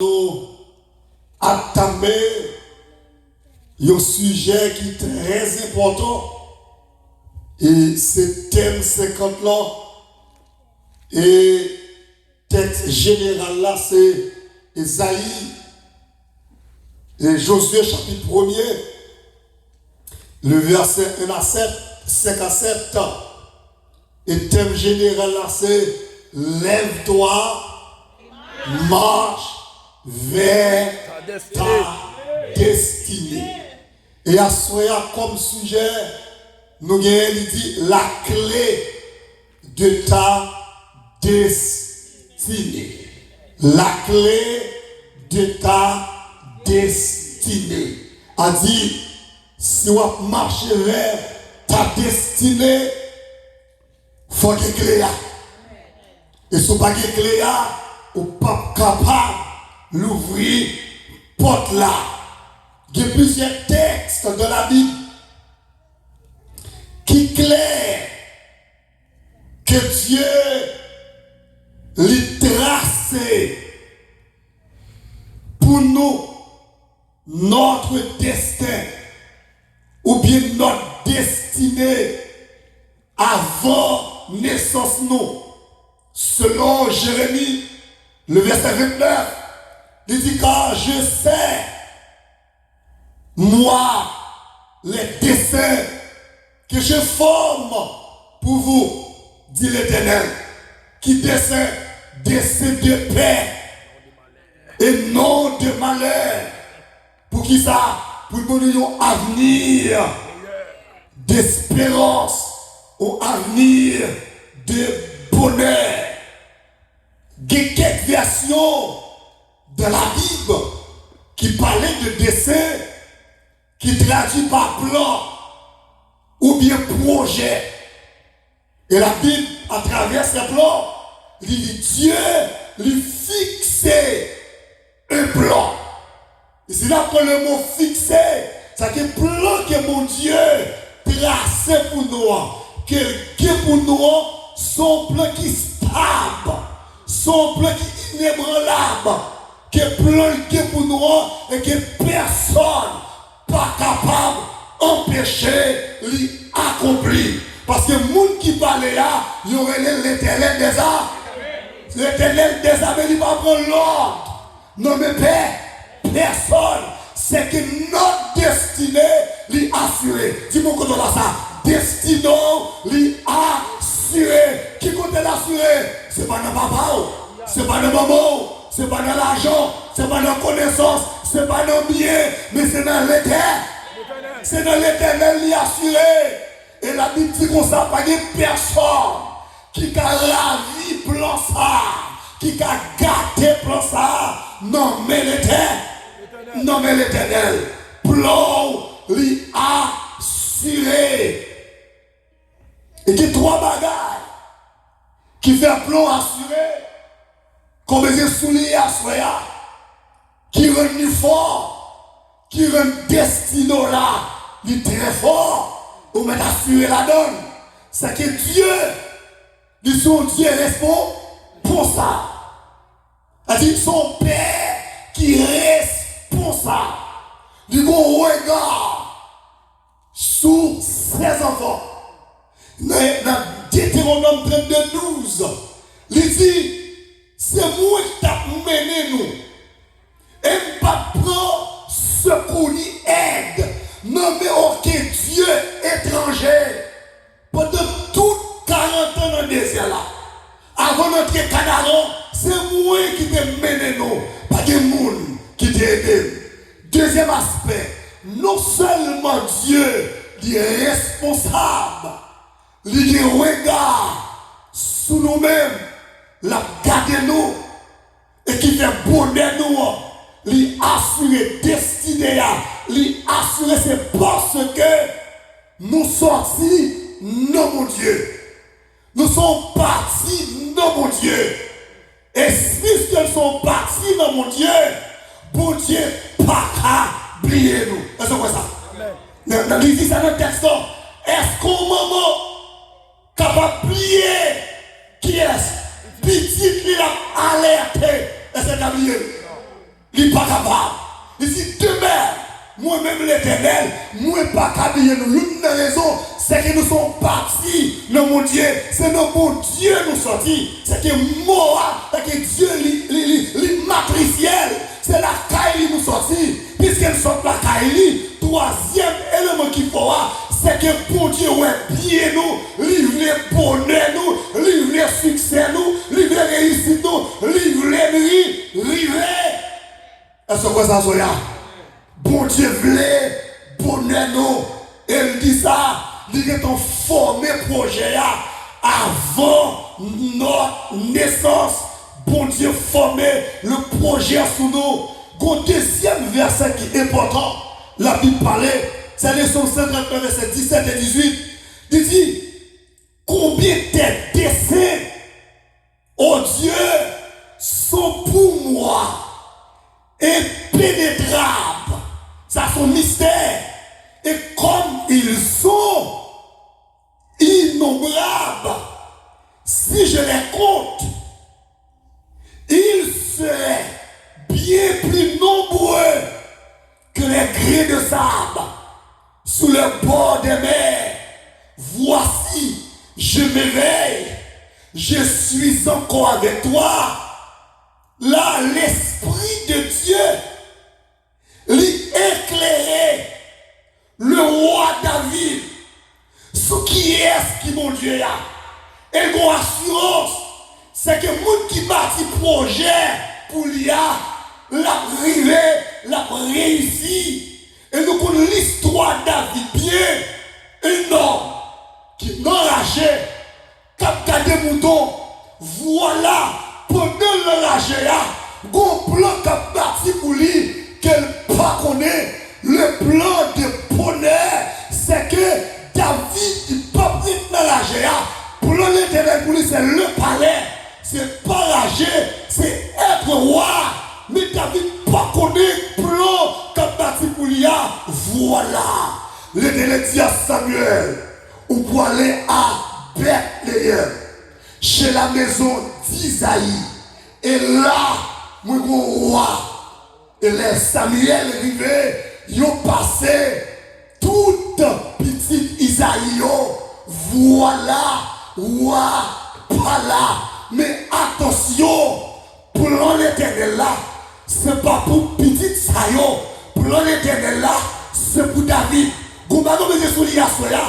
nous entamer un sujet qui est très important et c'est thème 50 là et texte général là c'est Esaïe et Josué chapitre 1er le verset 1 à 7 5 à 7 et thème général là c'est lève-toi marche vers ta destinée. Et à soi comme sujet, nous avons dit la clé de ta destinée. La clé de ta destinée. A dit, si on marche vers ta destinée, il faut que clé. Et si on pas que clé, on n'est pas capable l'ouvrir porte là. Il y a plusieurs textes de la Bible qui clairent que Dieu les tracé pour nous notre destin ou bien notre destinée avant naissance nous. Selon Jérémie, le verset 29, il dit car je sais, moi, les desseins que je forme pour vous, dit l'Éternel, qui dessein de paix et non de malheur. Pour qui ça? Pour nous donner un avenir d'espérance, un avenir de bonheur. Il y a quelques versions de la Bible qui parlait de dessin, qui traduit par plan ou bien projet. Et la Bible, à travers ces plans, dit Dieu lui fixait un plan. Et c'est là que le mot fixé, c'est le plan que mon Dieu tracé pour nous, que pour nous, son plan qui est stable, son plan qui est inébranlable, qui est plan qui est pour nous et que personne pas capable d'empêcher l'accomplir. Parce que les gens qui parlent là, il y aurait l'Éternel des arts. L'Éternel des arts, il va prendre l'ordre. Non mais personne. C'est que notre destinée l'est assurée. Dis-moi qu'on a ça. Destinons l'est assurée. Qui compte l'assurer? C'est pas dans papa, c'est pas dans maman, c'est pas dans l'argent, c'est pas dans la connaissance, c'est pas dans le bien, mais c'est dans l'éternel. C'est dans l'éternel l'est assuré. Et la Bible dit qu'on n'a pas de personne qui a la vie plan ça, qui a gâté plan ça. Non mais l'éternel. Non mais l'éternel. Plan l'est assuré. Et qui trois bagages qui fait un plan assuré, comme les souliers à soya, qui rend nous fort, qui rend destino là, il est très fort, ou mettre assurer la donne. C'est que Dieu, il son Dieu responsable pour ça. C'est-à-dire son Père qui responsable. Du bon regard sur ses enfants. Dans Deutéronome 32:12, il dit, c'est moi qui t'ai mené nous. Et pas prendre secours ni aide. Non mais aucun Dieu étranger. Pendant toutes 40 ans dans le désert là. Avant d'entrer au Canaan, c'est moi qui t'ai mené nous. Pas de monde qui t'a aidé. Deuxième aspect, non seulement Dieu est responsable. Il regard sur nous-mêmes, la garde nous, et qui fait bonheur nous, lui assurer destinée, lui assurer c'est parce que nous sortis, non mon Dieu. Nous sommes partis, non mon Dieu. Et puisqu'ils sont partis, non mon Dieu, bon Dieu, pas qu'à oublier nous. Est-ce que c'est ça? Il dit ça dans le texte. Est-ce qu'au moment capable de plier qui est petit qui a alerté et c'est Gabriel il n'est pas capable. Il dit demain, moi-même l'Éternel, moi pas capable. Nous, une raison, c'est que nous sommes partis dans mon Dieu. C'est notre bon Dieu nous sortis. C'est que moi, c'est que Dieu, les matriciel, c'est la caille nous sortis. Puisqu'elle sort la caille, troisième élément qu'il faut, c'est que bon Dieu, ouais, bien nous, livrer bonheur nous, livrer succès nous, livrer réussite nous, livrer livrer. Est-ce que ça soit là? Bon Dieu voulait bonheur nous. Elle dit ça, il est en formé projet avant notre naissance. Bon Dieu formé le projet sous nous. Le deuxième verset qui est important, la Bible parlait, c'est le Psaume 139, verset 17 et 18. Il dit, combien tes desseins, oh Dieu, sont pour moi impénétrables. Ça son mystère. Et comme ils sont innombrables, si je les compte, ils seraient bien plus nombreux que les grains de sable sous le bord des mers. Voici, je m'éveille, je suis encore avec toi. Là, l'Esprit de Dieu l'éclairer le roi David, ce qui est ce qui mon Dieu a. Et mon assurance, c'est que le monde qui bâtit projet pour l'IA, l'arrivée, la réussi. Et nous connaissons l'histoire de David bien, un homme qui n'enrageait, cap des moutons. Voilà, pendant l'enragé, un plan cap bâti pour lui. Qu'elle pas connaît le plan de bonheur, c'est que David il pas pris dans la géa. Pour l'Éternel pour lui c'est le palais, c'est pas la géa, c'est être roi. Mais David pas connaît le plan qu'a bâti pour lui. Voilà, l'Éternel dit à Samuel, on peut aller à Bethléem, chez la maison d'Isaïe. Et là, mon roi. Et les Samuel arrivés, ils ont passé toute petite Isaïe. Voilà, roi, pas là. Mais attention, plan l'Éternel là, c'est pas pour petite Sayo. Plan l'Éternel là, c'est pour David. Vous m'avez mis sur l'Iassoya.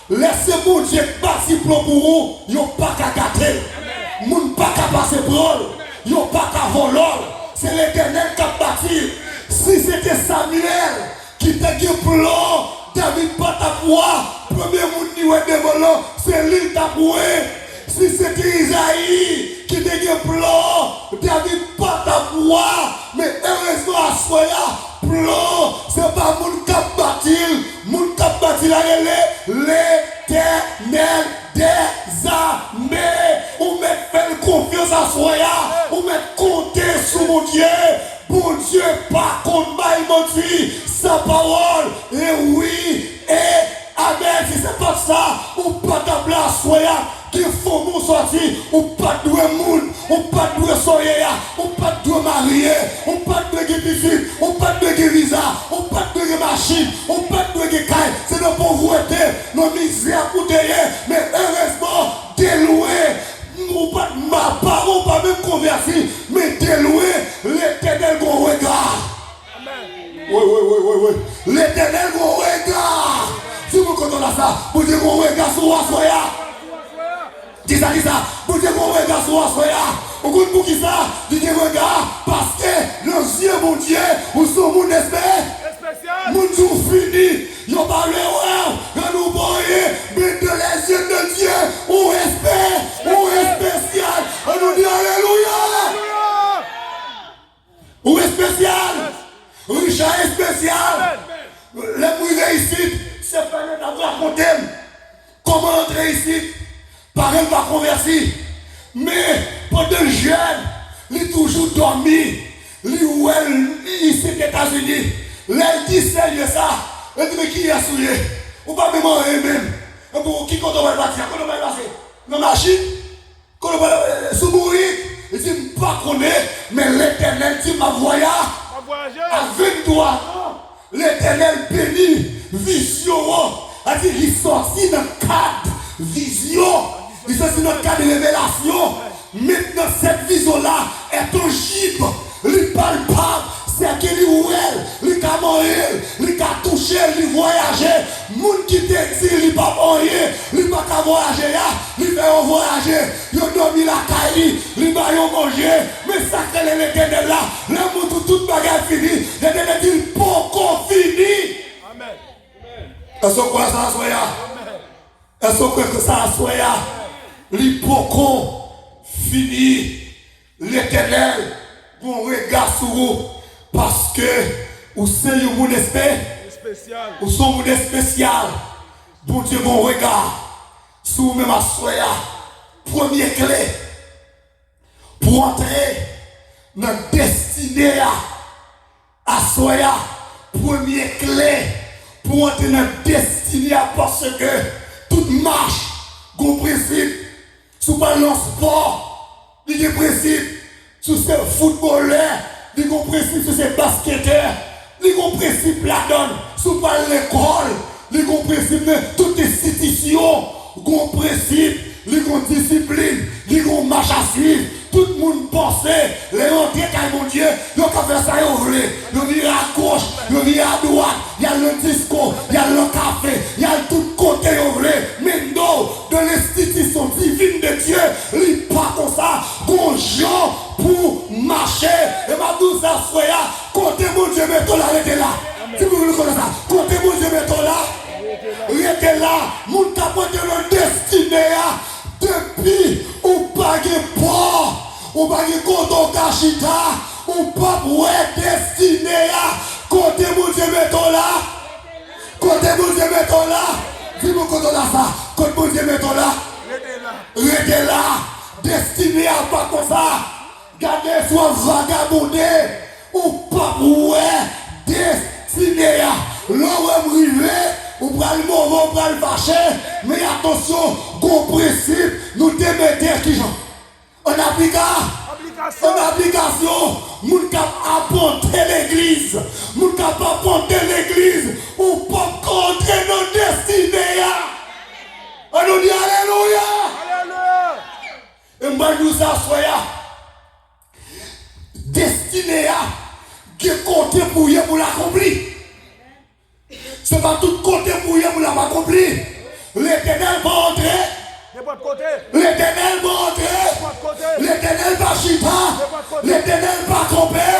Laissez mon Dieu passer plan pour vous, ils n'ont pas qu'à gâter. Ils n'ont pas qu'à passer pour eux. Ils n'ont pas qu'à voler. C'est l'Éternel qui a bâti. Si c'était Samuel qui t'a dit plan, David pas ta voix. Premier monde qui est dévolant, c'est lui qui t'a voué. Si c'était Isaïe qui t'a dit plan, David pas ta voix. Mais heureusement à Soya, plan, c'est pas monde qui a bâti. Monde qui a bâti l'Éternel des armées. On met faire confiance à Soya. On met compter sur mon Dieu. Bon Dieu, par contre, il menti sa parole. Et oui, et amen. Si c'est pas ça, ou pas d'appeler à Soya. Qu'il faut nous sortir, ou pas de monde, ou pas de soya, ou pas de marier, ou pas de visite, ou pas de visa, ou pas de machine, ou pas de caille. C'est nos pauvreté, nos misères pour derrière. Mais heureusement, déloué. Ma parole pas même converti, mais déloué l'Éternel qu'on regarde. Oui. L'Éternel qu'on regarde. Si vous comprenez ça, vous dites qu'on regarde sur Soya. Dis ça. Vous dites qu'on regarde sur Soya. Vous comprenez pour qui ça? Dis que regarde, parce que nos yeux, mon Dieu, où sont mon esprit. Mon Dieu fini. Ils ont parlé, ouais, nous voyons, mais de les yeux de Dieu, on respect spécial. On nous dit Alléluia. On est spécial. Richard est spécial. Les mouilles réussites, c'est pas d'avoir raconté. Comment entrer ici? Par elle va convertir. Mais pendant le jeune, il a toujours dormi. Il ou elle, ici aux États-Unis. Elle dit Seigneur ça. Elle dit mais qui est souillé? Ou pas même en même. Qui compte on va partir? Quand on va passer? Dans la machine? Quand on va sous mourir? Il dit pas connaître, mais l'Éternel dit ma voyage. À 23 ans, l'Éternel bénit, vision, a dit il sortit dans le cadre vision, il sortit dans le cadre de révélation. Maintenant, cette vision-là est tangible, elle palpable. C'est que lui ou elle, lui a mangé, lui a touché, lui voyager. Moun qui te dit, lui pas mangé, lui pas voyager, lui fait voyager. Il a dormi la caille, lui va manger. Mais ça que l'Éternel là, le monde tout bagage fini. L'Éternel dit, pourquoi fini? Amen. Est-ce que ça soit? Est-ce que ça soit? Lui pourquoi fini? L'Éternel, bon regard sur vous. Parce que vous êtes un monde spécial. Vous êtes un monde spécial. Bon Dieu, mon regard. Sur vous-même à soya. Première clé. Pour entrer dans la destinée à soya. Première clé. Pour entrer dans la destinée parce que toute marche, bon principe. Sous le sport, il y a un principe. Sous ce footballeur. Il y a un principe sur ces basketteurs, il y a un principe là-dedans, sur l'école, il y a un principe de toute institution, il y a un principe, il y a une discipline, il y a une marche à suivre. Tout le monde pensait, les entrées quand mon Dieu, ils ont fait ça, ils voulaient. Ils virent à gauche, ils virent à droite, il y a le disco, il y a le café, il y a tout côté, ils voulaient. Mais non, de l'institution divine de Dieu, il n'est pas comme ça, bon gens pour marcher. Et ma douce à soya, côté mon Dieu, mettons là, arrêtez là. Si vous voulez connaître ça, côté mon Dieu, mettons là. Arrêtez là, mon capote de notre destinée, depuis ou pas de port, ou pas de coton cachita, ou pas de destiné, côté mon Dieu mettons là, côté mon Dieu mettons là, dis-moi côté là ça, côté mon Dieu mettons là, restez là, destiné à pas comme ça, gardez soit vagabondé, ou pas de destiné, l'homme rivé. Ou pral mauvais, ou pral fâché, mais attention, gros principe, nous te mettons qui genre en application, moun kap apporter l'église, moun kap apporter l'église, ou pas contrer nos destinées. On nous dit alléluia. Et moi nous ça soya destiné qui compte pour l'accomplir. Ce n'est pas tout côté pour vous l'avez accompli. L'Éternel va entrer. L'Éternel va entrer. L'Éternel va chita. L'Éternel va camper.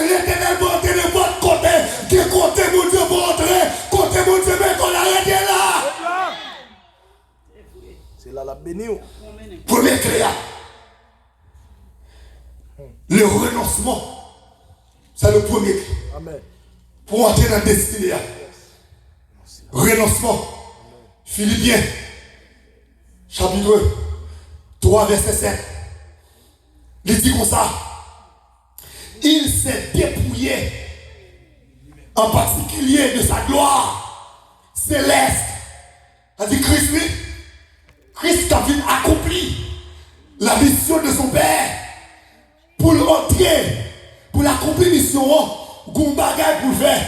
L'Éternel va entrer de votre côté. Quel côté mon Dieu va entrer? Côté mon Dieu, mais qu'on arrête là. C'est là la bénie. Premier clé. Le renoncement. C'est le premier clé. Amen. Pour entrer dans la destinée. Renoncement. Philippiens, chapitre 3, verset 7. Il dit comme ça. Il s'est dépouillé, en particulier de sa gloire céleste. C'est-à-dire Christ, lui, Christ a accompli la mission de son Père pour l'entrer, pour l'accomplir mission. Gon bagay pour faire,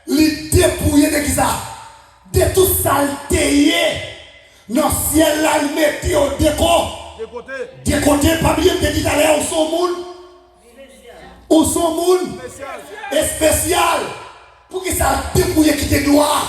li dépouiller de qui ça, de tout saleté, dans le ciel là, il mettait au décor, de côté, pas bien de dit aller au son monde, spécial, pour que ça dépouiller qui te gloire,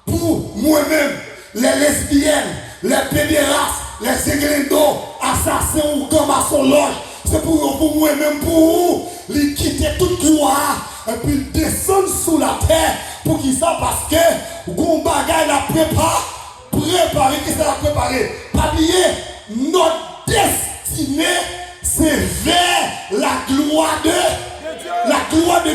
pour moi-même, les lesbiennes, les pédérastes, les églindos, assassins ou comme à son loge, c'est pour moi-même, pour vous, les quitter toute gloire. Et puis descendre sous la terre pour qu'ils ça parce que gon bagay la préparé, qui ça l'a préparé. Pas oublier, notre destinée c'est vers la gloire de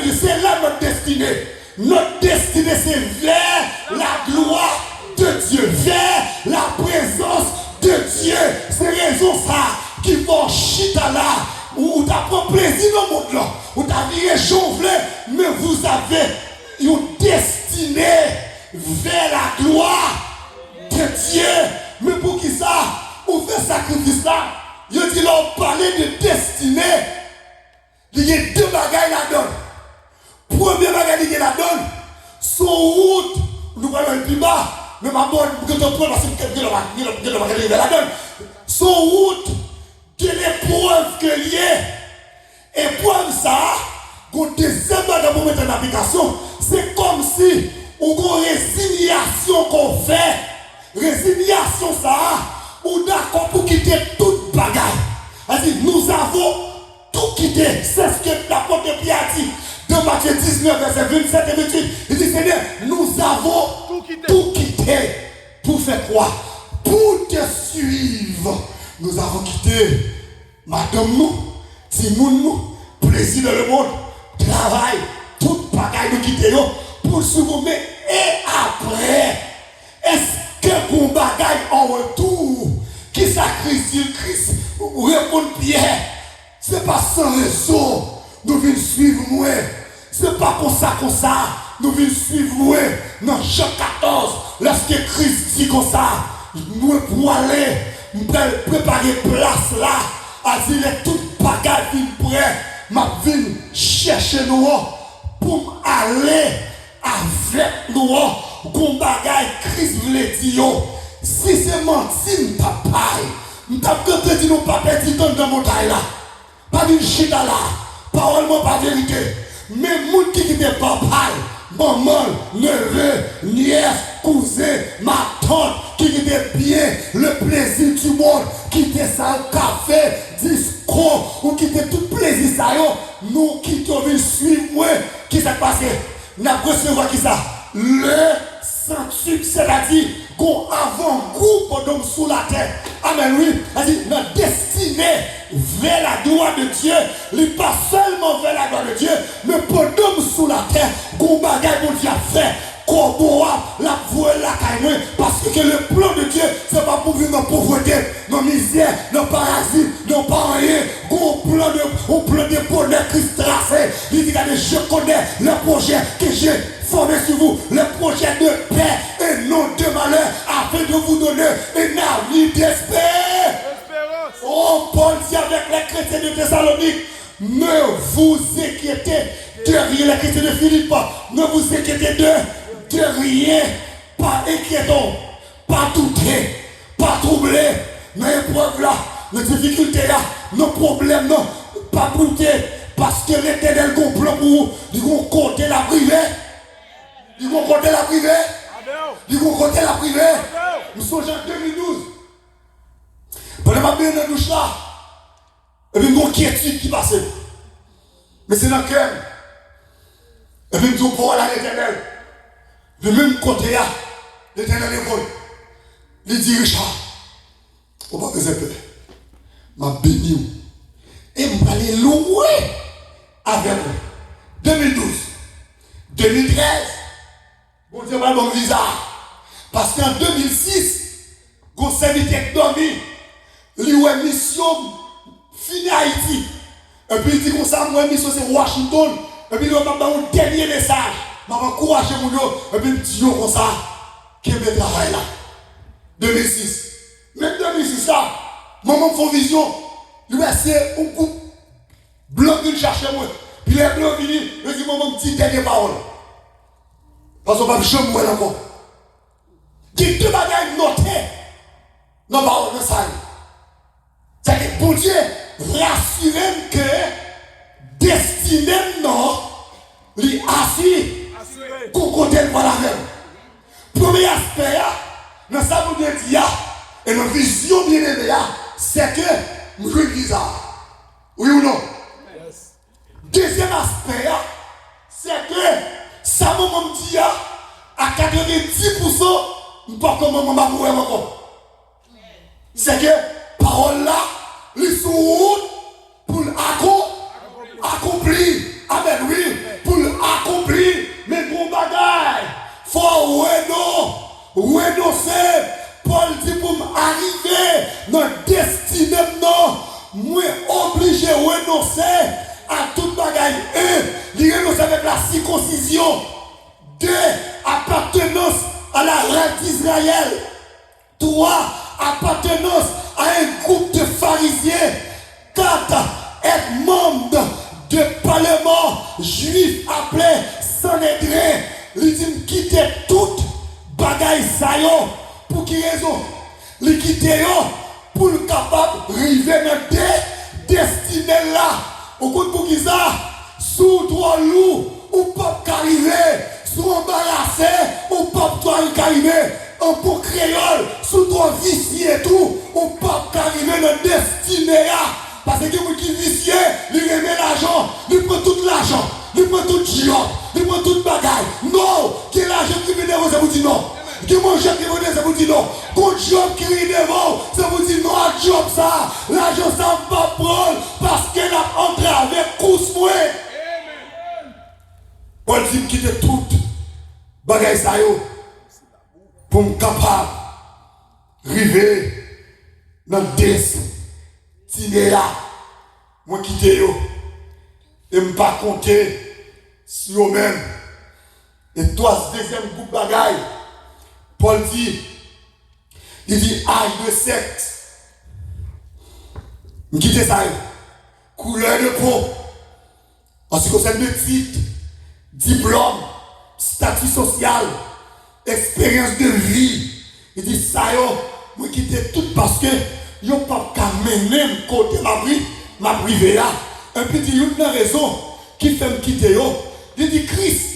Dieu. C'est là notre destinée. Notre destinée c'est vers la gloire de Dieu, vers la présence de Dieu. C'est raison ça qui vont chita là. Ou t'as pris plaisir dans le monde là, ou t'as viré chauvelé, mais vous avez une destinée vers la gloire de Dieu. Mais pour qui ça? On fait sacrifice là. Je dis là, on parlait de destinée. Il y a deux bagailles là-dedans. plus bas. Mais ma bonne, que tu prends parce que tu vas arriver la donne. Son route de l'épreuve que lié. Épreuve ça, qu'on deuxième bagage pour mettre en application, c'est comme si on a une résiliation qu'on fait. Résiliation ça, on d'accord pour quitter toute bagaille. C'est-à-dire, nous avons tout quitté. C'est ce que l'apôtre Pierre a dit. Dans Matthieu 19, verset 27 et 28, il dit, Seigneur, nous avons tout quitté. Pour faire quoi? Pour te suivre. Nous avons quitté madame nous, Timoun nous, plaisir dans le monde, travail, toute bagaille nous quitter pour se suivre. Et après, est-ce que pour bagaille en retour, qui sacrifie Christ, ou répondre Pierre, c'est pas sans raison, nous venons suivre moi. C'est pas comme ça, nous venons suivre moi. Dans Jean 14, lorsque Christ dit comme ça, nous pour aller, nous préparer place là, à dire toute bagaille vient prêt, m'a venu chercher nous pour aller avec nous, pour bagaille Christ voulait dire. Si c'est menti, nous t'avons dit nous pas petit dans la montagne là. Pas d'une chita là. Parolement pas vérité. Mais moun qui était papa, maman, neveu, nièce, cousin, ma tante, qui était bien le plaisir du monde, qui était ça café, disco, ou qui était tout plaisir ça yo, nous qui devons suivre moi, qui s'est passé? Nous avons recevoir qui ça? Le centuple, c'est-à-dire qu'on avant-groupe d'hommes sous la terre. Amen, oui. C'est-à-dire notre destinée vers la gloire de Dieu, n'est pas seulement vers la gloire de Dieu, mais pour d'hommes sous la terre, qu'on bagaille pour Dieu faire. Qu'on la voie la caille, parce que le plan de Dieu, c'est pas pour vivre dans la pauvreté, dans la misère, dans le parasite, dans pas rien. Qu'on plan de bonheur Christ tracé. Il dit, je connais le projet que j'ai formé sur vous, le projet de paix et non de malheur, afin de vous donner une avenir d'espérance. Oh, Paul dit avec les chrétiens de Thessalonique, ne vous inquiétez de rien, les chrétiens de Philippe, ne vous inquiétez de rien, pas inquiétant, pas douter, pas troubler, nos épreuves là, nos difficultés là, nos problèmes non, pas douter, parce que l'Éternel complot pour vous, ils vont compter la privée, ils vont compter la privée, ils vont compter la privée. Nous sommes en 2012. Pendant ma bien dans la douche là, et puis une inquiétude qui passe. Mais c'est dans le cœur. Et puis nous avons à l'Éternel. Le même côté là, l'Éternel est bon. Il dit Richard, on va faire peur. Ma béni. Et je vais aller loin avec vous. 2012, 2013, on dit mon visa. Parce qu'en 2006, on s'est mis à dormir. Il y a une mission finie à Haïti. Et puis il dit comme ça, moi, mission c'est Washington. Et puis il y a un dernier message. Je vais encourager mon yo. Et puis il dit comme ça, qui est le travail là. 2006. Même 2006 là, maman me fait vision. Il va essayer un coup blanc de chercher moi. Puis les blancs viennent, il dit maman, petite dernière parole. Parce qu'on va me jamais moi encore. Il y a deux bagages notés dans la parole de ça. C'est que pour Dieu, rassurez que destiné non, lui assis, qu'on compte le voilà même. Premier aspect, dans ça vous dire, et notre vision bien aimée, c'est que nous jouons visa. Oui ou non? Deuxième aspect, c'est que ça me dit à 90%, nous ne pouvons pas mourir encore. C'est que parole là, les sous pour accomplir. Amen, oui, pour accomplir. Mais pour bagaille, faut renoncer. Paul dit pour m'arriver dans le destinée, non, moi obligé de renoncer à toute bagaille. Il renonce avec la circoncision. 2, appartenance à la reine d'Israël. 3, appartenance à un groupe de pharisiens. 4, être membre de parlement juif appelé Sanhédrin. Il dit quitter toute bagaille ça yo, pour qui raison? Les quitter yo, pour le capable arriver dans des destinées là. Au compte pour qui ça? Sous trois loups, ou pas qu'arriver, sous embarrassé, ou pas qu'arriver, en pour créole, sous trois vicieux et tout, ou pas qu'arriver dans destiné là. Parce que quelqu'un qui est vicieux, il remet l'argent, il prend tout l'argent, il prend tout le job, il prend toute bagaille. Non, qui est l'argent qui vient devant, ça vous dit non. Qui mange qui vient ça vous dit non. Quand job qui vient devant, ça vous dit non, job ça. L'argent ça va prendre parce qu'elle a entré avec cousse-moué. Paul dit quitter toute bagaille ça yo pour me capable arriver dans le destiné là. Moi quitter yo et me pas compter sur eux-mêmes. Et toi, ce deuxième groupe de bagaille, Paul dit, il dit âge de sexe. Je quitte ça. Couleur de peau. En ce qui concerne le titre, diplôme, statut social, expérience de vie. Il dit ça, je quitte tout parce que je ne peux pas mener côté ma privée là. Un petit une raison qui fait me quitter. Il dit Christ,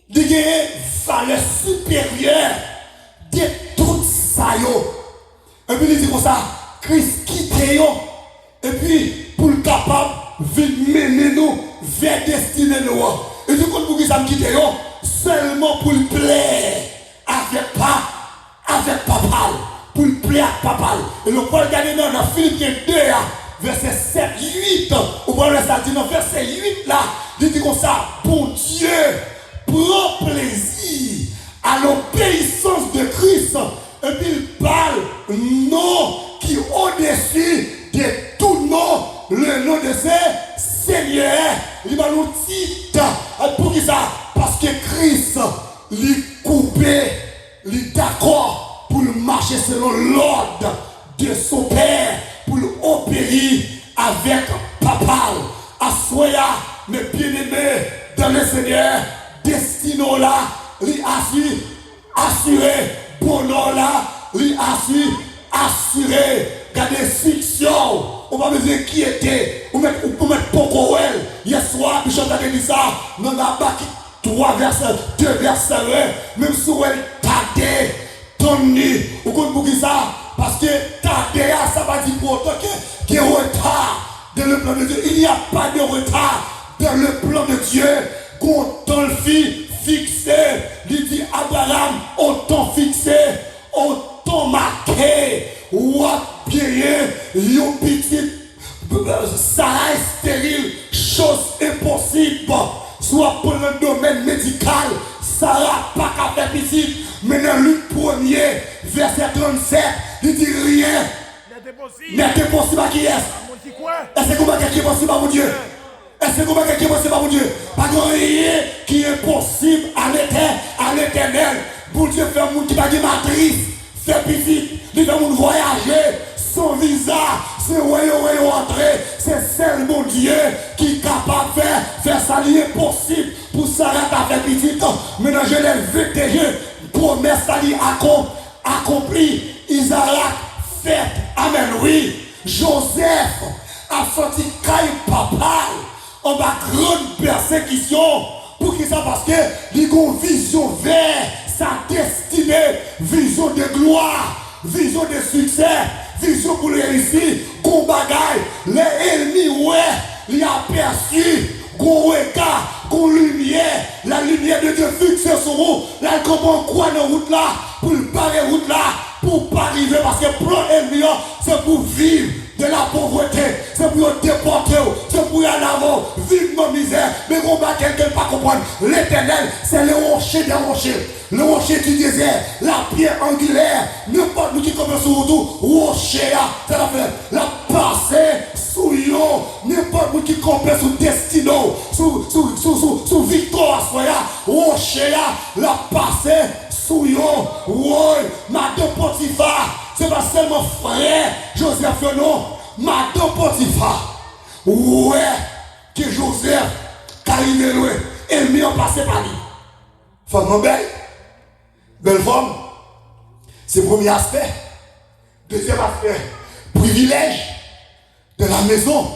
il y a une valeur supérieure de tout ça. Et puis il dit comme ça, Christ quitte. Et puis pour le capable de mener nous vers destinée nous. Et du coup pour que ça me quitte seulement pour le plaire avec papa. Pour le plaire à papa. Et le Paul gagné dans Philippiens 2, verset 7, 8. Ou bien ça dit dans verset 8 là, il dit comme ça, bon Dieu prend plaisir à l'obéissance de Christ. Et puis il parle nom qui au-dessus de tout nom, le nom de ce Seigneur. Il va nous titre. Pour qui ça? Parce que Christ lui coupé, lui d'accord pour marcher selon l'ordre de son Père, pour opérer avec papa. Assoya, mes bien-aimés dans le Seigneur, destinons là, lui assurer, bonheur là, lui assurer, garder fiction. On va me dire qui était, ou mettre Pocoel. Hier soir, je suis dit ça, dans la bac 3 versets, 2 versets, même si elle tardé, tenu, ou comme ça, parce que tardé, ça va dire pour autant qu'il y a un retard dans le plan de Dieu. Il n'y a pas de retard dans le plan de Dieu. Quand le fit fixé, il dit Abraham, autant fixé, autant marqué, ou à bien, yon petit, ça est stérile, chose impossible, soit pour le domaine médical, ça n'a pas qu'à faire petit, mais dans Luc 1er, verset 37, il dit rien n'est impossible à qui est-ce? Est-ce que quelqu'un qui est possible à mon Dieu? Est-ce que quelqu'un qui est possible à mon Dieu? Pas rien qui est possible à l'éternel. Pour Dieu faire un monde qui va de matrice, fait petit, il fait un monde voyager, son visa, c'est où entrer. C'est seul mon Dieu qui est capable de faire ça impossible pour s'arrêter à faire petit. Maintenant je l'ai vu déjà, promesse ça accompli, Isaac fait, amen, oui. Joseph a sorti caille papa en bas grande persécution. Pour qui ça? Parce que il a une vision vers sa destinée, vision de gloire, vision de succès, vision pour réussir, qu'on bagaille, les ennemis, ouais, il a perçu, qu'on regard, qu'on lumière, la lumière de Dieu fixée sur vous, là, comment quoi dans la route là, pour le barrer route là, pour pas arriver, parce que plan ennemi, c'est pour vivre de la pauvreté, c'est pour déporter, c'est pour y aller avant, vivre dans la misère, mais on va quelqu'un pas comprendre. L'éternel, c'est le rocher des rochers, le rocher du désert, la pierre angulaire, n'importe qui commence sur tout, rocher, c'est la passée sous yon, n'importe qui commence sous destino, sous victoire, rocher, la passée sous yon, oui, madame Potiphar. C'est pas seulement frère Joseph, non, madame Potiphar. Ouais, que Joseph, car il est loin, et mis en passé par lui. Femme belle, Belle femme, c'est le premier aspect. Deuxième aspect, privilège de la maison.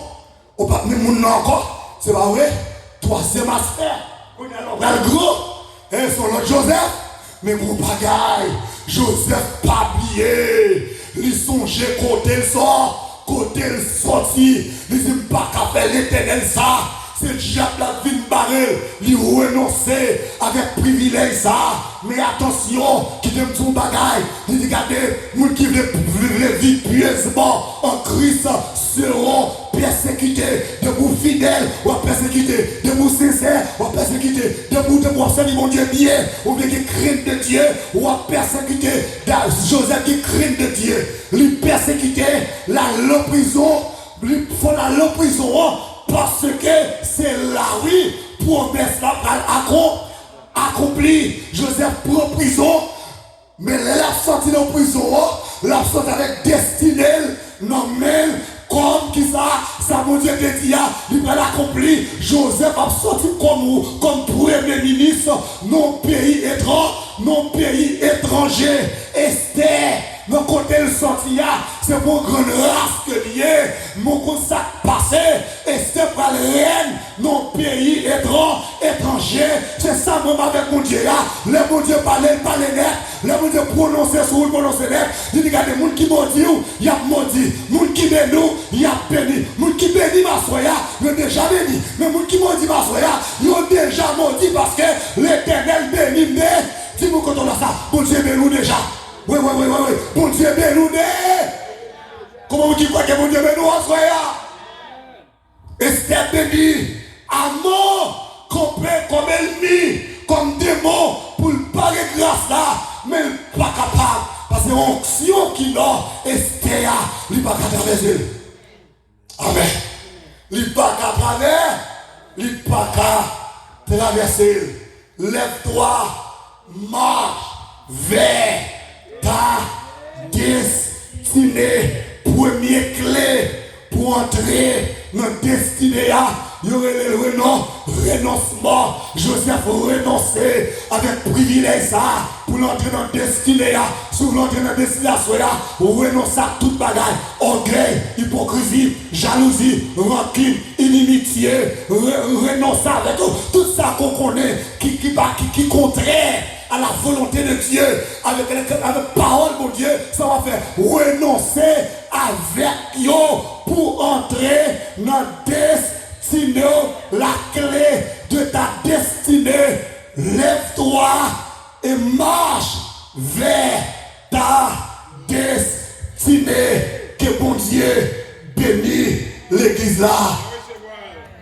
On pas même monde encore, c'est pas vrai. Troisième aspect, on a le gros, et son l'autre Joseph, mais mon bagaille, Joseph pas oublié, il songeait côté le sort, côté le sorti, il dit pas qu'à faire l'éternel ça. C'est le diable la vie de barrel, il renoncer avec privilège ça. Mais attention, qui t'aime son bagaille, il dit regardez, nous qui veulent vivre pieusement en Christ seront persécutés, de vous fidèles, ou persécutés, de vous sincères, ou persécutés, de vous observer mon Dieu bien, ou bien qui craignent de Dieu, ou persécutés, Joseph qui craint de Dieu, lui persécuter, la prison, lui faut la prison. Parce que c'est là, oui, promesse là accomplie. Joseph prend prison, mais la sortie de prison, la sortie avec destinée, non même comme qui ça mon Dieu te dit, il va l'accomplir. Joseph a sorti comme premier ministre, non pays étranger. Esther, mon côté le sorti, c'est pour grande race que lié, mon consacre passé, Esther pour la reine, non pays étranger. C'est ça même avec mon Dieu, le mon Dieu parle net, le mon Dieu prononcer sur le prononcer net. Il dit, regardez, moun qui maudit, il y a maudit, moun qui béni, il y a béni, moun qui béni ma soya, il a déjà béni, mais moun qui maudit ma soya, il a déjà maudit parce que l'éternel béni. Dis-moi quand on a ça, bon Dieu béni déjà. Oui, bon Dieu béni. Comment vous dites quoi que bon Dieu béni en soya? Esther béni, amour, comme ennemi, comme démon, pour le parler grâce là, mais il n'est pas capable. Parce que l'onction qu'il a, Esther, il n'est pas capable de traverser. Amen. Il n'est pas capable, il n'est pas capable de traverser. Lève-toi, marche vers ta destinée. Première clé pour entrer dans la destinée. Il y aurait le renoncement. Joseph renonçait avec privilège pour l'entrer dans la destinée. Sur l'entrée dans la destination, renoncer à toute bagaille. Orgueil, hypocrisie, jalousie, rancune, inimitié. Renoncer avec tout ça qu'on connaît qui contraire à la volonté de Dieu, avec la parole de Dieu, ça va faire renoncer avec eux pour entrer dans la destinée, la clé de ta destinée. Lève-toi et marche vers ta destinée. Que bon Dieu bénisse l'église là.